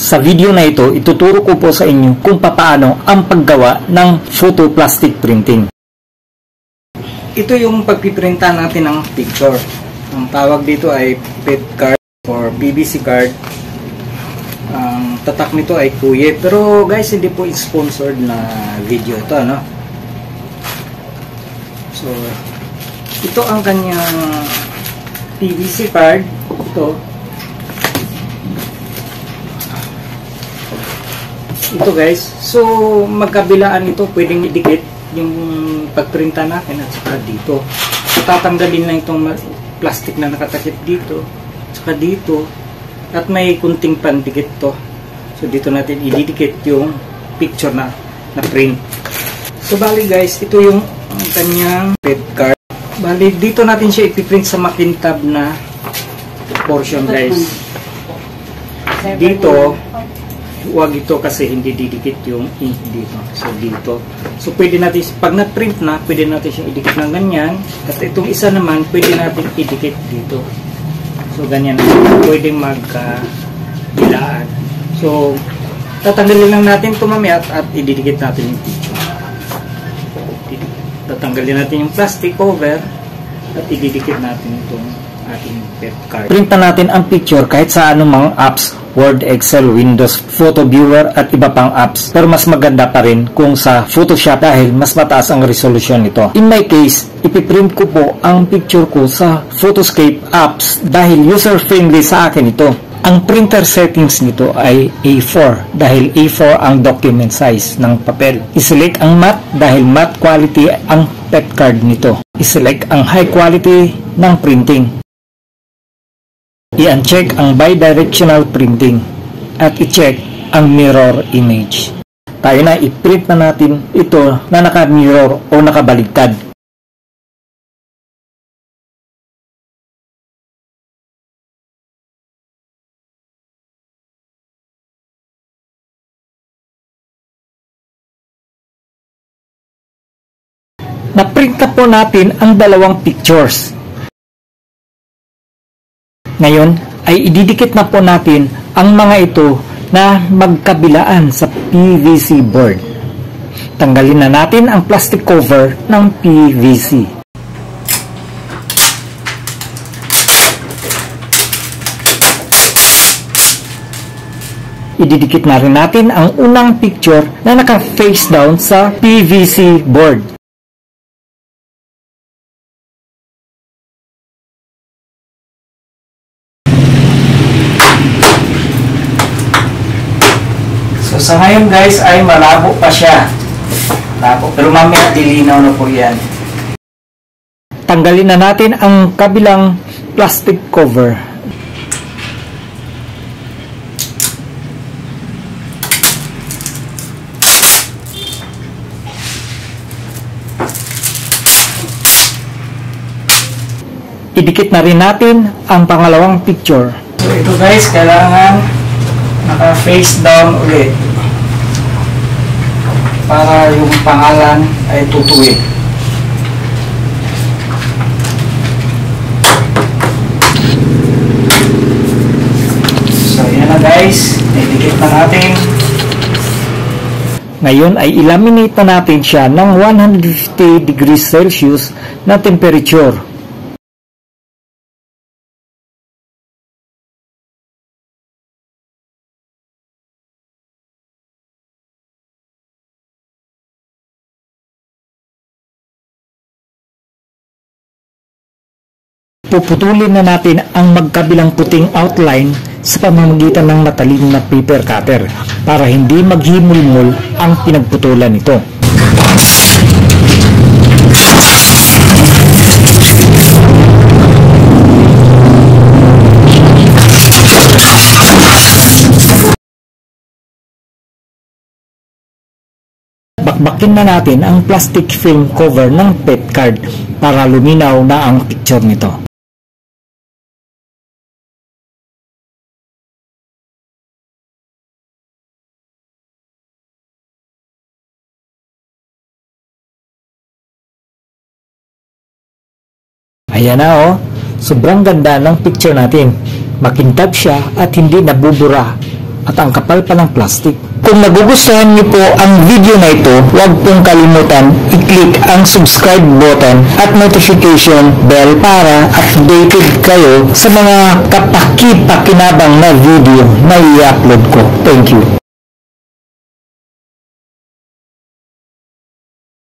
Sa video na ito, ituturo ko po sa inyo kung paano ang paggawa ng photoplastic printing. Ito yung pagpiprinta natin ng picture. Ang tawag dito ay PET card or PVC card. Ang tatak nito ay kuye. Pero guys, hindi po sponsored na video ito, no? So, ito ang kanyang PVC card. Ito guys, so magkabilaan ito, pwedeng idikit yung pagprinta natin at saka dito. So, tatanggalin lang itong plastic na nakatakip dito, saka dito, at may kunting pandikit to. So dito natin ididikit yung picture na print. So bali guys, ito yung kanyang PET card. Bali dito natin siya ipiprint sa makintab na portion guys. Dito huwag ito kasi hindi didikit yung ink dito. So dito. So pwede natin, pag na-print na, pwede natin siya idikit ng ganyan. At itong isa naman, pwede natin idikit dito. So ganyan. Pwedeng magkabilaan. So tatanggalin lang natin ito mamaya at ididikit natin yung picture. Tatanggalin natin yung plastic cover at ididikit natin itong ating PET card. Printan natin ang picture kahit sa anumang apps, Word, Excel, Windows, Photo Viewer at iba pang apps. Pero mas maganda pa rin kung sa Photoshop dahil mas mataas ang resolution nito. In my case, ipiprint ko po ang picture ko sa Photoscape apps dahil user-friendly sa akin ito. Ang printer settings nito ay A4 dahil A4 ang document size ng papel. I-select ang matte dahil matte quality ang PET card nito. I-select ang high quality ng printing. I-uncheck ang bidirectional printing at i-check ang mirror image. Tayo na, i-print na natin ito na naka-mirror o nakabaligtad. Na-print na po natin ang dalawang pictures. Ngayon ay ididikit na po natin ang mga ito na magkabilaan sa PVC board. Tanggalin na natin ang plastic cover ng PVC. Ididikit na rin natin ang unang picture na naka-face down sa PVC board. So sa ngayon guys ay malabo pa siya. Malabo. Pero mamaya dilinaw na po yan. Tanggalin na natin ang kabilang plastic cover. Idikit na rin natin ang pangalawang picture. So ito guys, kailangan naka-face down ulit para yung pangalan ay tutuwid. So yan na guys, idikit na natin. Ngayon ay ilaminate na natin siya ng 150 degrees Celsius na temperature. Puputulin na natin ang magkabilang puting outline sa pamamagitan ng matalim na paper cutter para hindi maghimulmul ang pinagputulan nito. Bakbakin na natin ang plastic film cover ng PET card para luminaw na ang picture nito. Ayan na oh, sobrang ganda ng picture natin. Makintab siya at hindi nabubura At ang kapal pa ng plastic. Kung nagugustuhan niyo po ang video na ito, huwag pong kalimutan i-click ang subscribe button at notification bell para updated kayo sa mga kapaki-pakinabang na video na i-upload ko. Thank you.